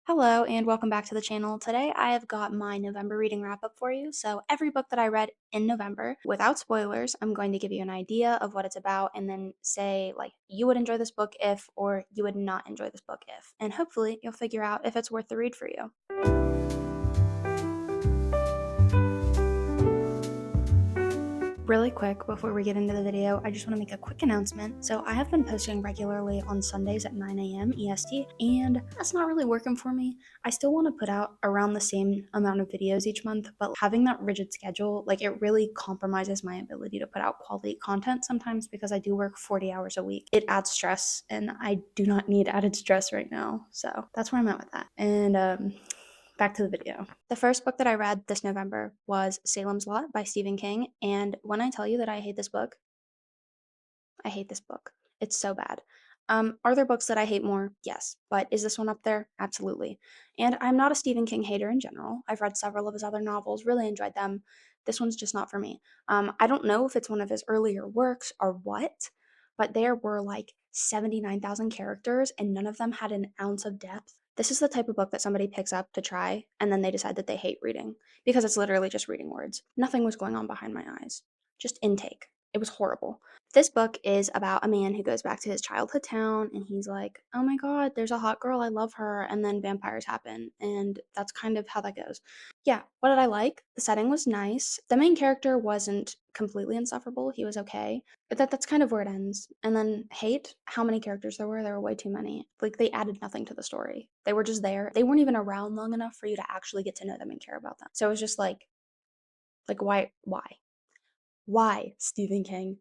Hello and welcome back to the channel. Today I have got my November reading wrap up for you. So every book that I read in November, without spoilers, I'm going to give you an idea of what it's about and then say like you would enjoy this book if or you would not enjoy this book if. And hopefully you'll figure out if it's worth the read for you. Really quick, before we get into the video, I just want to make a quick announcement. So I have been posting regularly on Sundays at 9 a.m. EST, and that's not really working for me. I still want to put out around the same amount of videos each month, but having that rigid schedule, like it really compromises my ability to put out quality content sometimes because I do work 40 hours a week. It adds stress, and I do not need added stress right now. So that's where I'm at with that. And back to the video. The first book that I read this November was Salem's Lot by Stephen King, and when I tell you that I hate this book, I hate this book. It's so bad. Are there books that I hate more? Yes. But is this one up there? Absolutely. And I'm not a Stephen King hater in general. I've read several of his other novels, really enjoyed them. This one's just not for me. I don't know if it's one of his earlier works or what, but there were like 79,000 characters and none of them had an ounce of depth. This is the type of book that somebody picks up to try and then they decide that they hate reading because it's literally just reading words. Nothing was going on behind my eyes, just intake. It was horrible. This book is about a man who goes back to his childhood town and he's like, oh my god, there's a hot girl, I love her, and then vampires happen, and that's kind of how that goes. Yeah, what did I like? The setting was nice. The main character wasn't completely insufferable, he was okay. But that's kind of where it ends. And then hate, how many characters there were way too many. Like they added nothing to the story. They were just there. They weren't even around long enough for you to actually get to know them and care about them. So it was just like why, Stephen King?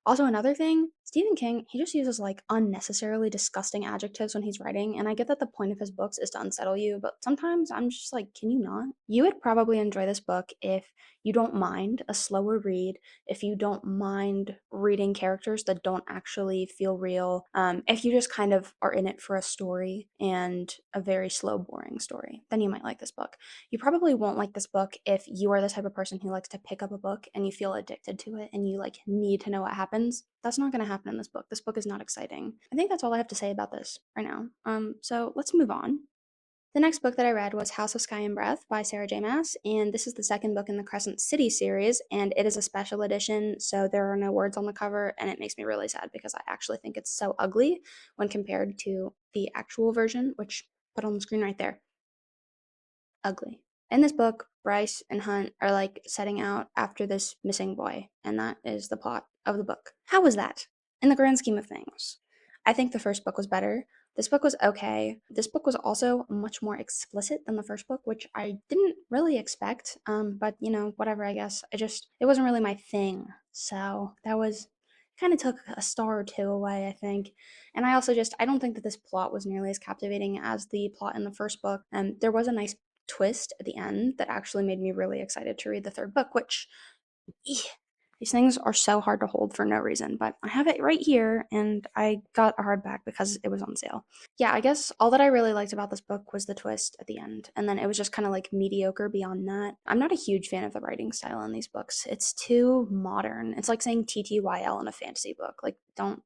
Also, another thing, Stephen King, he just uses like unnecessarily disgusting adjectives when he's writing, and I get that the point of his books is to unsettle you, but sometimes I'm just like, can you not? You would probably enjoy this book if you don't mind a slower read, if you don't mind reading characters that don't actually feel real, if you just kind of are in it for a story and a very slow, boring story, then you might like this book. You probably won't like this book if you are the type of person who likes to pick up a book and you feel addicted to it and you like need to know what happens. That's not going to happen in this book. This book is not exciting. I think that's all I have to say about this right now. So let's move on. The next book that I read was House of Sky and Breath by Sara J. Maas, and this is the second book in the Crescent City series, and it is a special edition, so there are no words on the cover, and it makes me really sad because I actually think it's so ugly when compared to the actual version, which put on the screen right there. Ugly. In this book, Bryce and Hunt are like setting out after this missing boy, and that is the plot of the book. How was that in the grand scheme of things? I think the first book was better. This book was okay. This book was also much more explicit than the first book, which I didn't really expect. But you know, whatever, I guess. It wasn't really my thing. So that was kind of took a star or two away, I think. And I don't think that this plot was nearly as captivating as the plot in the first book. There was a nice twist at the end that actually made me really excited to read the third book, which these things are so hard to hold for no reason, but I have it right here and I got a hardback because it was on sale. Yeah, I guess all that I really liked about this book was the twist at the end, and then it was just kind of like mediocre beyond that. I'm not a huge fan of the writing style in these books. It's too modern. It's like saying TTYL in a fantasy book. Like, don't.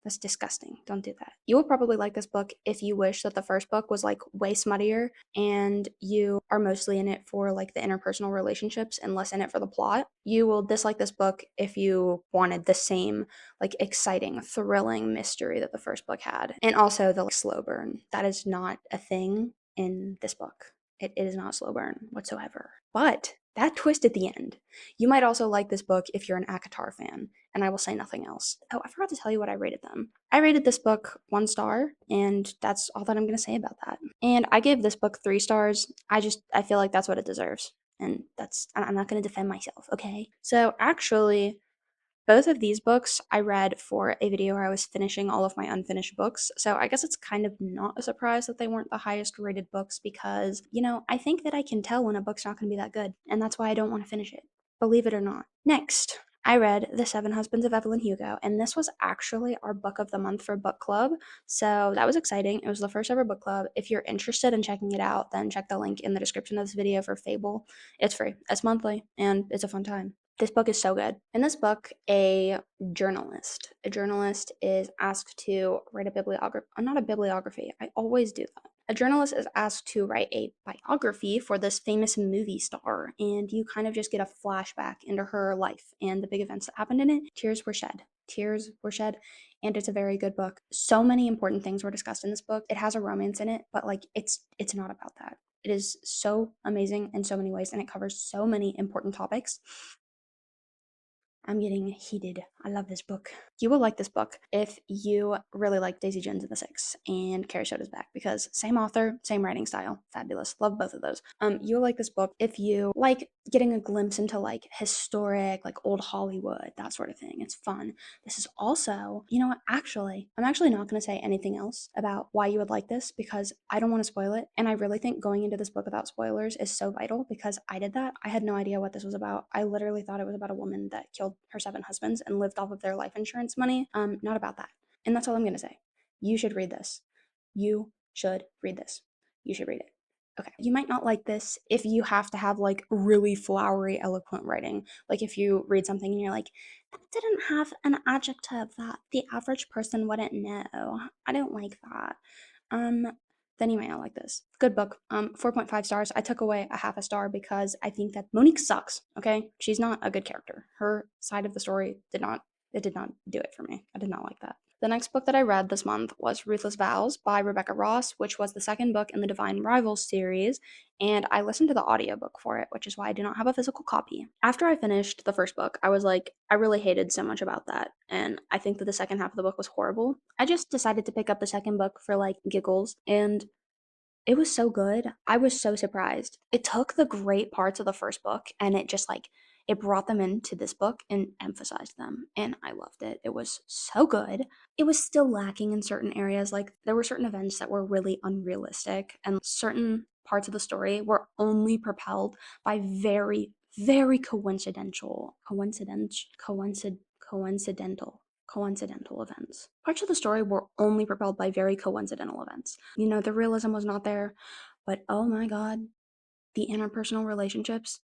That's disgusting. Don't do that. You will probably like this book if you wish that the first book was like way smuttier and you are mostly in it for like the interpersonal relationships and less in it for the plot. You will dislike this book if you wanted the same like exciting, thrilling mystery that the first book had. And also the like, slow burn. That is not a thing in this book. It is not slow burn whatsoever. But that twist at the end. You might also like this book if you're an ACOTAR fan, and I will say nothing else. Oh, I forgot to tell you what I rated them. I rated this book 1 star, and that's all that I'm going to say about that. And I gave this book 3 stars. I feel like that's what it deserves. And I'm not going to defend myself, okay? So actually, both of these books I read for a video where I was finishing all of my unfinished books, so I guess it's kind of not a surprise that they weren't the highest rated books because, you know, I think that I can tell when a book's not going to be that good, and that's why I don't want to finish it, believe it or not. Next, I read The Seven Husbands of Evelyn Hugo, and this was actually our book of the month for book club, so that was exciting. It was the first ever book club. If you're interested in checking it out, then check the link in the description of this video for Fable. It's free, it's monthly, and it's a fun time. This book is so good. In this book, a journalist is asked to write a bibliography. Not a bibliography. I always do that. A journalist is asked to write a biography for this famous movie star, and you kind of just get a flashback into her life and the big events that happened in it. Tears were shed. Tears were shed, and it's a very good book. So many important things were discussed in this book. It has a romance in it, but like it's not about that. It is so amazing in so many ways, and it covers so many important topics. I'm getting heated. I love this book. You will like this book if you really like Daisy Jones and the Six and Carrie Soda's Back, because same author, same writing style. Fabulous. Love both of those. You'll like this book if you like getting a glimpse into like historic, like old Hollywood, that sort of thing. It's fun. This is also, you know what, actually, I'm actually not going to say anything else about why you would like this because I don't want to spoil it. And I really think going into this book without spoilers is so vital because I did that. I had no idea what this was about. I literally thought it was about a woman that killed her 7 husbands and lived off of their life insurance money. Not about that. And that's all I'm going to say. You should read this. You should read this. You should read it. Okay. You might not like this if you have to have like really flowery, eloquent writing. Like if you read something and you're like, that didn't have an adjective that the average person wouldn't know. I don't like that. Um, then you might not like this. Good book. 4.5 stars. I took away a half a star because I think that Monique sucks. Okay, she's not a good character. Her side of the story did not do it for me. I did not like that. The next book that I read this month was Ruthless Vows by Rebecca Ross, which was the second book in the Divine Rivals series, and I listened to the audiobook for it, which is why I do not have a physical copy. After I finished the first book, I was like, I really hated so much about that, and I think that the second half of the book was horrible. I just decided to pick up the second book for like giggles, and it was so good. I was so surprised. It took the great parts of the first book and it just like it brought them into this book and emphasized them. And I loved it. It was so good. It was still lacking in certain areas. Like there were certain events that were really unrealistic and certain parts of the story were only propelled by very, very coincidental events. Parts of the story were only propelled by very coincidental events. You know, the realism was not there, but oh my god, the interpersonal relationships.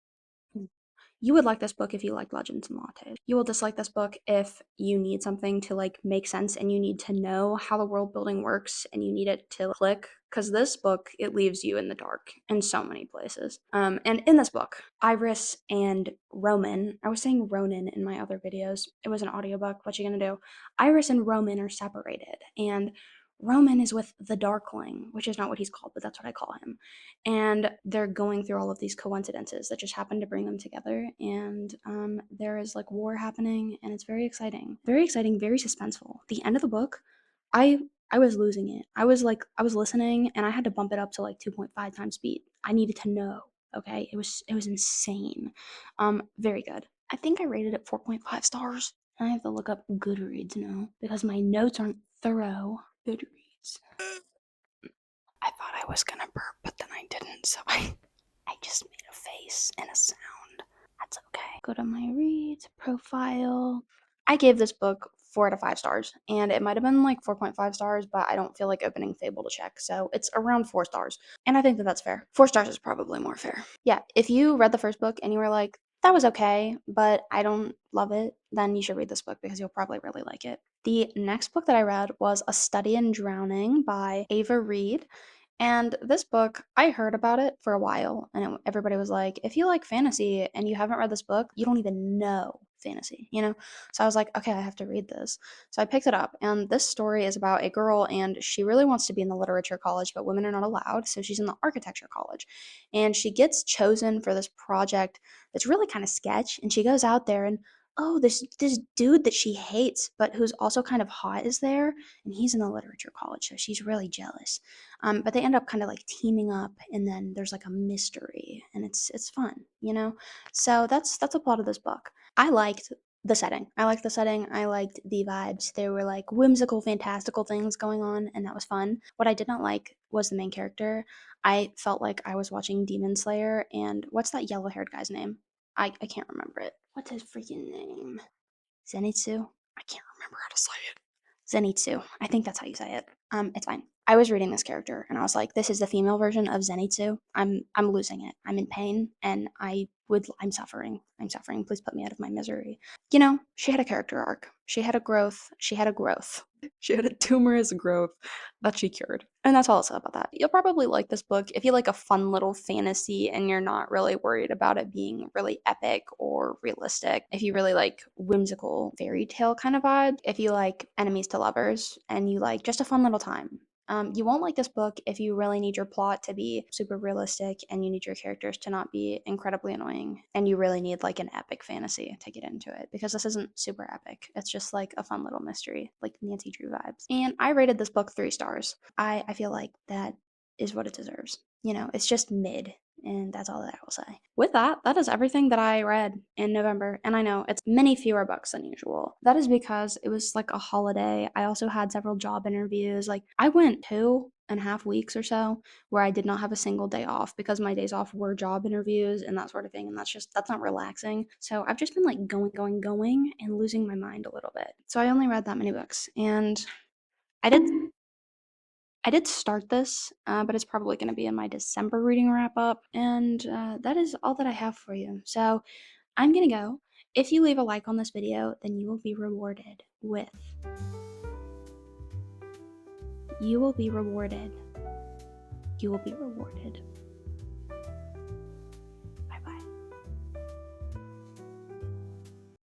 You would like this book if you like Legends and Lattes. You will dislike this book if you need something to like make sense and you need to know how the world building works and you need it to click. Because this book, it leaves you in the dark in so many places. And in this book, Iris and Roman, I was saying Ronan in my other videos. It was an audiobook. What you gonna do? Iris and Roman are separated, and Roman is with the Darkling, which is not what he's called, but that's what I call him. And they're going through all of these coincidences that just happen to bring them together. And there is like war happening, and it's very exciting, very suspenseful. The end of the book, I I was losing it. I was listening, and I had to bump it up to like 2.5 times speed. I needed to know. Okay, it was insane. Very good. I think I rated it 4.5 stars. I have to look up Goodreads now because my notes aren't thorough. Goodreads. I thought I was gonna burp, but then I didn't, so I just made a face and a sound. That's okay. Go to my reads, profile. I gave this book 4 out of 5 stars, and it might have been like 4.5 stars, but I don't feel like opening Fable to check, so it's around 4 stars. And I think that that's fair. 4 stars is probably more fair. Yeah, if you read the first book and you were like, that was okay, but I don't love it, then you should read this book because you'll probably really like it. The next book that I read was A Study in Drowning by Ava Reid. And this book, I heard about it for a while, and everybody was like, if you like fantasy and you haven't read this book, you don't even know fantasy, you know? So I was like, okay, I have to read this. So I picked it up, and this story is about a girl, and she really wants to be in the literature college, but women are not allowed, so she's in the architecture college. And she gets chosen for this project that's really kind of sketch, and she goes out there and oh, this dude that she hates, but who's also kind of hot is there, and he's in the literature college, so she's really jealous. But they end up kind of like teaming up, and then there's like a mystery, and it's fun, you know. So that's a plot of this book. I liked the setting. I liked the setting. I liked the vibes. There were like whimsical, fantastical things going on, and that was fun. What I did not like was the main character. I felt like I was watching Demon Slayer, and what's that yellow haired guy's name? I can't remember it. What's his freaking name? Zenitsu? I can't remember how to say it. Zenitsu. I think that's how you say it. It's fine. I was reading this character and I was like, this is the female version of Zenitsu. I'm losing it. I'm in pain and I'm suffering. I'm suffering. Please put me out of my misery. You know, she had a character arc. She had a growth. She had a growth. She had a tumorous growth that she cured. And that's all I'll say about that. You'll probably like this book if you like a fun little fantasy and you're not really worried about it being really epic or realistic. If you really like whimsical fairy tale kind of vibe. If you like enemies to lovers and you like just a fun little time. You won't like this book if you really need your plot to be super realistic and you need your characters to not be incredibly annoying and you really need like an epic fantasy to get into it because this isn't super epic. It's just like a fun little mystery, like Nancy Drew vibes. And I rated this book 3 stars. I feel like that is what it deserves. You know, it's just mid. And that's all that I will say. With that, that is everything that I read in November. And I know it's many fewer books than usual. That is because it was like a holiday. I also had several job interviews. Like, I went 2.5 weeks or so where I did not have a single day off because my days off were job interviews and that sort of thing. And that's not relaxing. So I've just been like going, and losing my mind a little bit. So I only read that many books. And I did I did start this, but it's probably going to be in my December reading wrap up, and that is all that I have for you. So I'm going to go. If you leave a like on this video, then you will be rewarded with. You will be rewarded. You will be rewarded